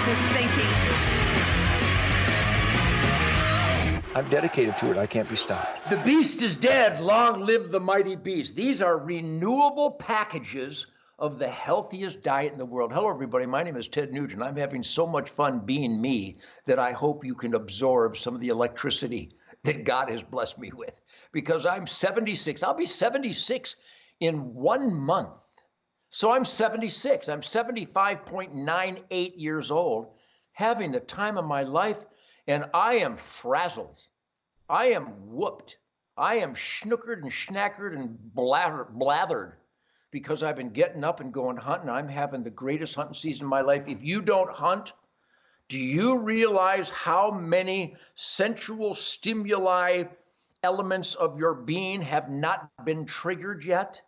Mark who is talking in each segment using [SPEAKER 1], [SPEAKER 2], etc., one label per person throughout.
[SPEAKER 1] is thinking.
[SPEAKER 2] I'm dedicated to it. I can't be stopped.
[SPEAKER 3] The beast is dead. Long live the mighty beast. These are renewable packages of the healthiest diet in the world. Hello, everybody. My name is Ted Nugent. I'm having so much fun being me that I hope you can absorb some of the electricity that God has blessed me with, because I'm 76. I'll be 76 in 1 month. So I'm 76. I'm 75.98 years old, having the time of my life, and I am frazzled. I am whooped. I am schnookered and schnackered and blathered because I've been getting up and going hunting. I'm having the greatest hunting season of my life. If you don't hunt, do you realize how many sensual stimuli elements of your being have not been triggered yet?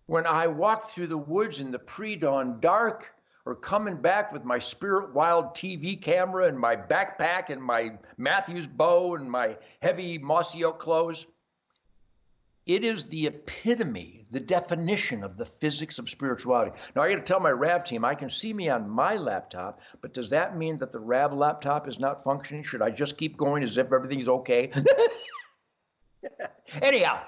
[SPEAKER 3] When I walk through the woods in the pre-dawn dark, or coming back with my Spirit Wild TV camera and my backpack and my Mathews bow and my heavy mossy oak clothes, it is the epitome, the definition of the physics of spirituality. Now, I got to tell my RAV team, I can see me on my laptop, but does that mean that the RAV laptop is not functioning? Should I just keep going as if everything's okay? Anyhow,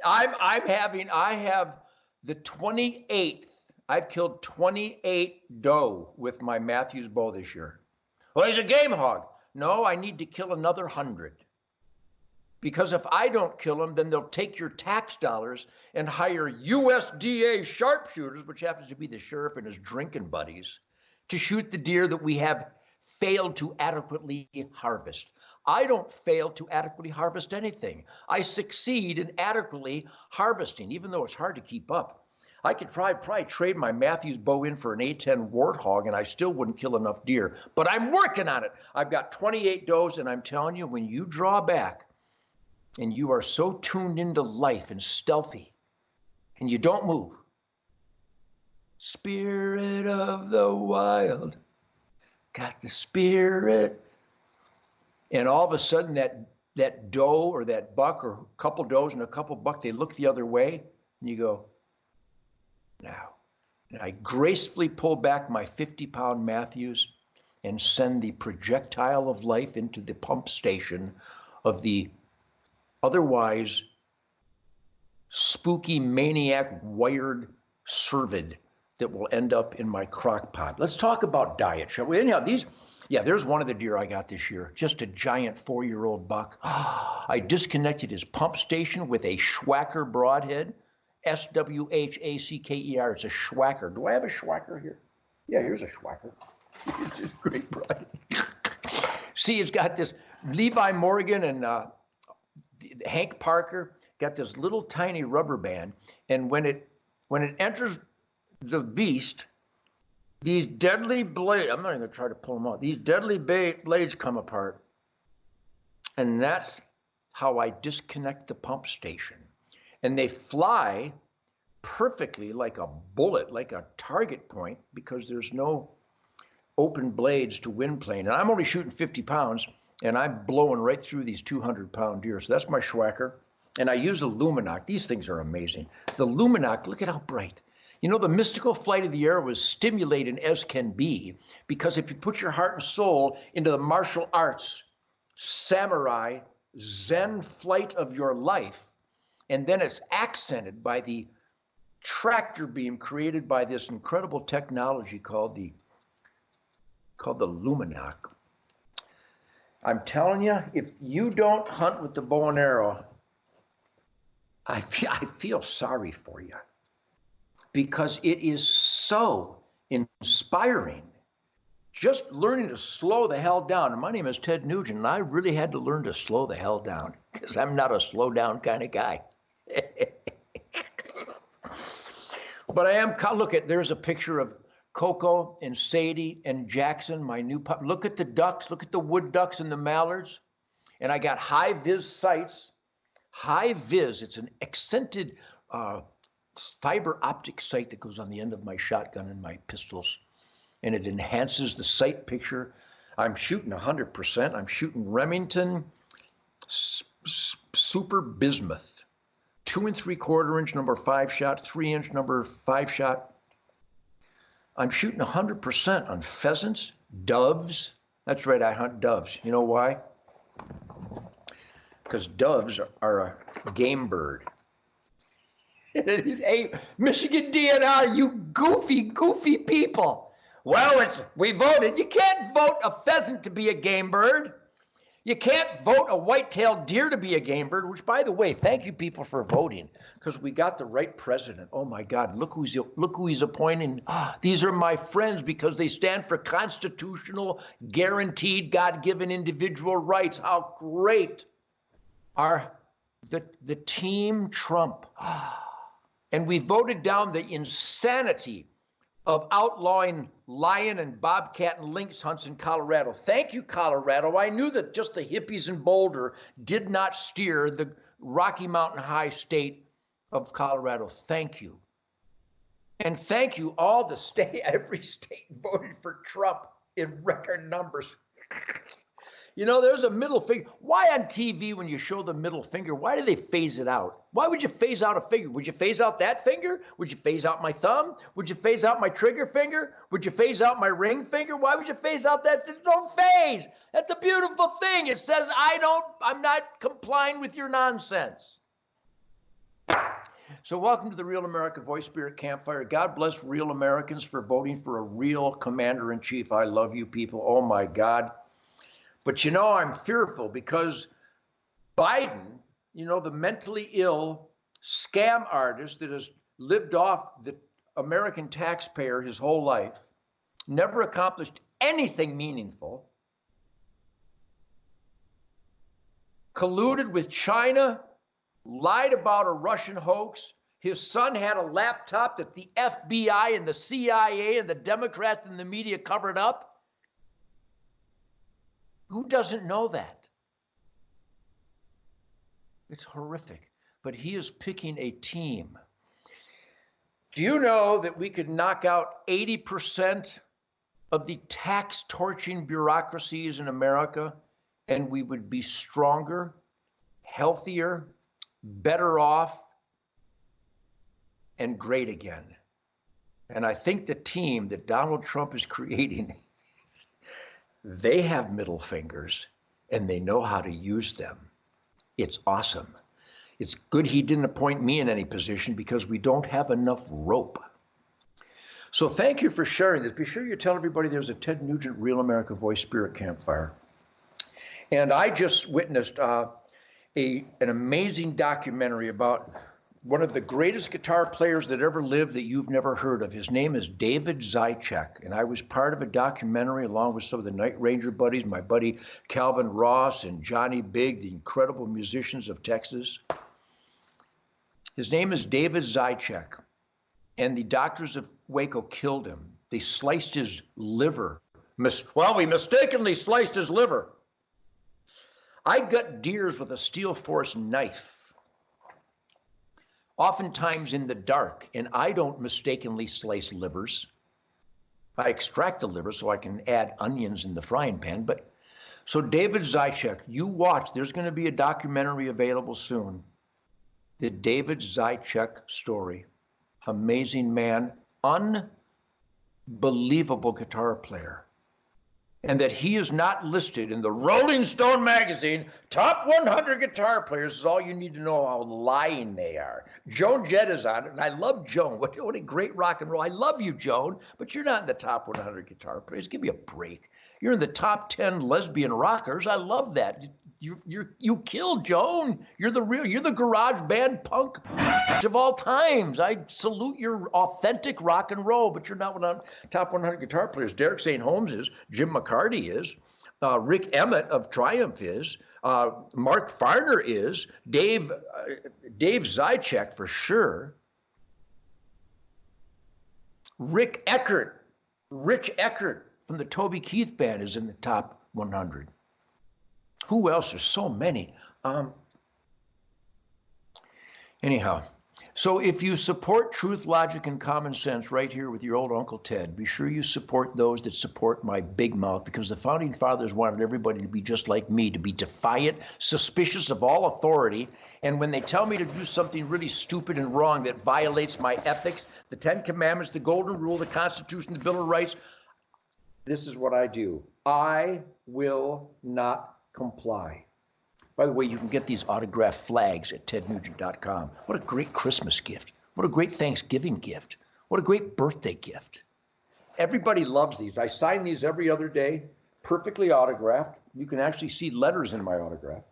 [SPEAKER 3] I have the 28th. I've killed 28 doe with my Mathews bow this year. Well, he's a game hog. No, I need to kill another 100. Because if I don't kill them, then they'll take your tax dollars and hire USDA sharpshooters, which happens to be the sheriff and his drinking buddies, to shoot the deer that we have failed to adequately harvest. I don't fail to adequately harvest anything. I succeed in adequately harvesting, even though it's hard to keep up. I could probably trade my Mathews bow in for an A10 warthog, and I still wouldn't kill enough deer. But I'm working on it. I've got 28 does, and I'm telling you, when you draw back and you are so tuned into life and stealthy, and you don't move, spirit of the wild, got the spirit. And all of a sudden, that doe or that buck or a couple does and a couple buck, they look the other way, and you go, now. And I gracefully pull back my 50-pound Mathews and send the projectile of life into the pump station of the otherwise spooky, maniac, wired cervid that will end up in my crock pot. Let's talk about diet, shall we? Anyhow, there's one of the deer I got this year, just a giant 4-year-old buck. I disconnected his pump station with a Schwacker broadhead. Swhacker. It's a Schwacker. Do I have a Schwacker here? Yeah, here's a Schwacker. It's just great broadhead. See, it's got this Levi Morgan and Hank Parker got this little tiny rubber band, and when it enters the beast, these deadly blades, I'm not even gonna try to pull them out, these deadly blades come apart, and that's how I disconnect the pump station. And they fly perfectly like a bullet, like a target point, because there's no open blades to wind plane. And I'm only shooting 50 pounds, and I'm blowing right through these 200-pound deer. So that's my Schwacker. And I use a Luminoc. These things are amazing. The Luminoc, look at how bright. You know, the mystical flight of the air was stimulating as can be, because if you put your heart and soul into the martial arts, samurai, Zen flight of your life, and then it's accented by the tractor beam created by this incredible technology called the Luminoc. I'm telling you, if you don't hunt with the bow and arrow, I feel sorry for you, because it is so inspiring. Just learning to slow the hell down. And my name is Ted Nugent, and I really had to learn to slow the hell down, because I'm not a slow down kind of guy. But I am, there's a picture of Coco and Sadie and Jackson, my new pup. Look at the ducks, look at the wood ducks and the mallards. And I got high vis sights. High vis, it's an accented fiber optic sight that goes on the end of my shotgun and my pistols. And it enhances the sight picture. I'm shooting 100%. I'm shooting Remington Super Bismuth. 2 3/4 inch number 5 shot, 3 inch number 5 shot. I'm shooting 100% on pheasants, doves. That's right, I hunt doves. You know why? Because doves are a game bird. Hey, Michigan DNR, you goofy people. Well, we voted. You can't vote a pheasant to be a game bird. You can't vote a white-tailed deer to be a game bird, which, by the way, thank you people for voting, because we got the right president. Oh my God, look who he's appointing. These are my friends because they stand for constitutional, guaranteed, God-given individual rights. How great are the team Trump. And we voted down the insanity of outlawing lion and bobcat and lynx hunts in Colorado. Thank you, Colorado. I knew that just the hippies in Boulder did not steer the Rocky Mountain High state of Colorado. Thank you. And thank you, all the state, every state voted for Trump in record numbers. You know, there's a middle finger. Why on TV, when you show the middle finger, why do they phase it out? Why would you phase out a finger? Would you phase out that finger? Would you phase out my thumb? Would you phase out my trigger finger? Would you phase out my ring finger? Why would you phase out that? Don't phase. That's a beautiful thing. It says, I'm not complying with your nonsense. So welcome to the Real America Voice Spirit Campfire. God bless real Americans for voting for a real commander-in-chief. I love you people. Oh my God. But you know, I'm fearful because Biden, you know, the mentally ill scam artist that has lived off the American taxpayer his whole life, never accomplished anything meaningful, colluded with China, lied about a Russian hoax. His son had a laptop that the FBI and the CIA and the Democrats and the media covered up. Who doesn't know that? It's horrific. But he is picking a team. Do you know that we could knock out 80% of the tax torching bureaucracies in America, and we would be stronger, healthier, better off, and great again? And I think the team that Donald Trump is creating, they have middle fingers and they know how to use them. It's awesome. It's good he didn't appoint me in any position because we don't have enough rope. So thank you for sharing this. Be sure you tell everybody there's a Ted Nugent Real America Voice Spirit Campfire. And I just witnessed an amazing documentary about one of the greatest guitar players that ever lived that you've never heard of. His name is David Zychek, and I was part of a documentary along with some of the Night Ranger buddies, my buddy Calvin Ross and Johnny Big, the incredible musicians of Texas. His name is David Zychek, and the doctors of Waco killed him. They sliced his liver. We mistakenly sliced his liver. I gut deers with a steel force knife, oftentimes in the dark, and I don't mistakenly slice livers. I extract the liver so I can add onions in the frying pan. But so David Zychek, you watch. There's going to be a documentary available soon. The David Zychek story. Amazing man, unbelievable guitar player. And that he is not listed in the Rolling Stone magazine top 100 guitar players is all you need to know how lying they are. Joan Jett is on it, and I love Joan. What a great rock and roll. I love you, Joan, but you're not in the top 100 guitar players. Give me a break. You're in the top 10 lesbian rockers. I love that. You killed Joan. You're the garage band punk of all times. I salute your authentic rock and roll, but you're not one of top 100 guitar players. Derek St. Holmes is, Jim McCarty is, Rick Emmett of Triumph is, Mark Farner is, Dave Zychek for sure. Rich Eckert from the Toby Keith band is in the top 100. Who else? There's so many. Anyhow, So if you support truth, logic, and common sense right here with your old Uncle Ted, be sure you support those that support my big mouth, because the founding fathers wanted everybody to be just like me, to be defiant, suspicious of all authority. And when they tell me to do something really stupid and wrong that violates my ethics, the 10 Commandments, the Golden Rule, the Constitution, the Bill of Rights, this is what I do. I will not comply. By the way, you can get these autographed flags at Pt.2. What a great Christmas gift. What a great Thanksgiving gift. What a great birthday gift. Everybody loves these. I sign these every other day, perfectly autographed. You can actually see letters in my autograph.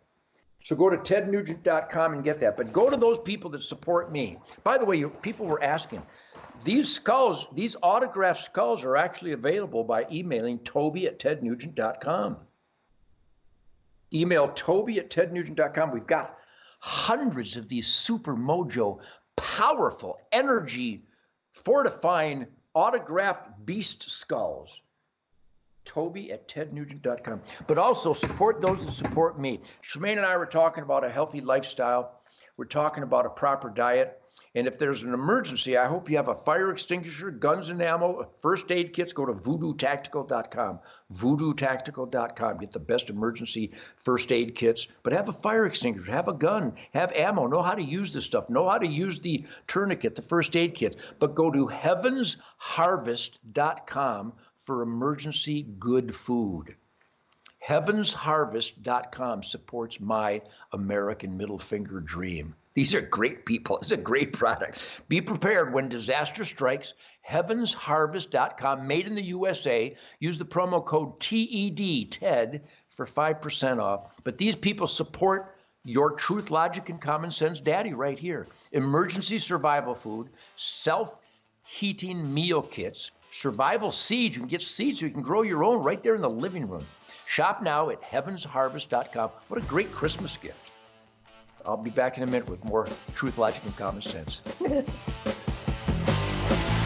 [SPEAKER 3] So go to Pt.2 and get that. But go to those people that support me. By the way, people were asking, these skulls, these autographed skulls are actually available by emailing Toby at Pt.2. Email Toby at Pt.2. We've got hundreds of these super mojo, powerful, energy fortifying autographed beast skulls. Toby at Pt.2. But also support those that support me. Shemaine and I were talking about a healthy lifestyle. We're talking about a proper diet. And if there's an emergency, I hope you have a fire extinguisher, guns and ammo, first aid kits. Go to VoodooTactical.com. VoodooTactical.com. Get the best emergency first aid kits. But have a fire extinguisher, have a gun, have ammo. Know how to use this stuff. Know how to use the tourniquet, the first aid kit. But go to HeavensHarvest.com for emergency good food. HeavensHarvest.com supports my American middle finger dream. These are great people. It's a great product. Be prepared when disaster strikes. HeavensHarvest.com, made in the USA. Use the promo code TED for 5% off. But these people support your truth, logic, and common sense daddy right here. Emergency survival food, self-heating meal kits, survival seeds. You can get seeds so you can grow your own right there in the living room. Shop now at HeavensHarvest.com. What a great Christmas gift. I'll be back in a minute with more truth, logic, and common sense.